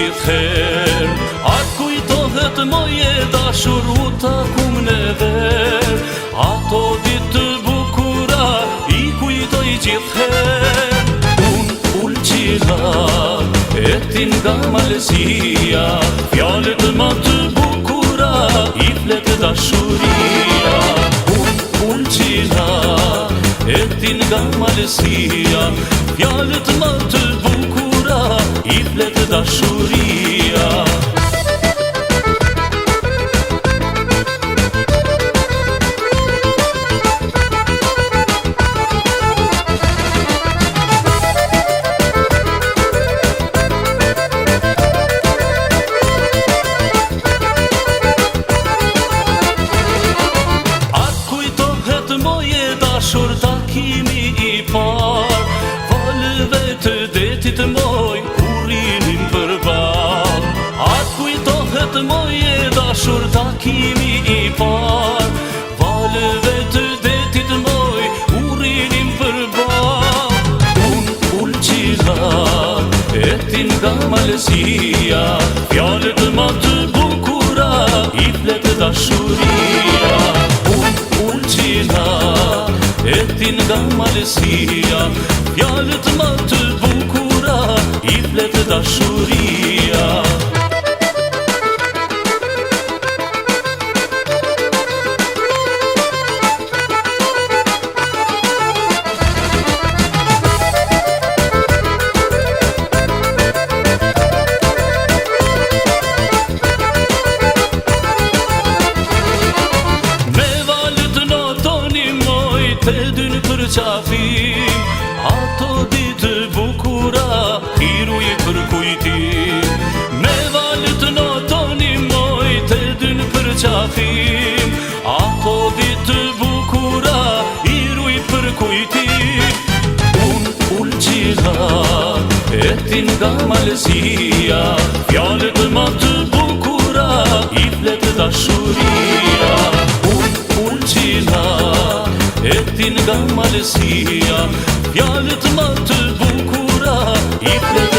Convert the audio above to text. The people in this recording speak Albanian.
gjithher. Atë kujtohet moje dashur u takum në ver. Ato ditë të bukura i kujtoj gjithher. Unë qila e tin nga malësia, fjallet ma të bukura i flet dashuria. Unë qila e tin nga malësia, fjallet ma të bukura i flet dashuria. Dashur takimi i par, valëve të detit moj, urinim përbal. Atë kujtohet moje dashur takimi i par, valëve të detit moj, urinim përbal. Unë qila e tin nga malësia, fjallet ma të bukura i flet dashuria. Unë qila e tin nga malësia, fjallet ma të bukura i flet dashuria. Të dyn për qafim, ato ditë bukura i ruj për kujtim. Me valet në toni moj, të dyn për qafim, ato ditë bukura i ruj për kujtim. Unë qila e tin nga malësia, fjallet ma të bukura i flet dashuria. Unë qila e tin nga malësia, fjallet ma të bukura i flet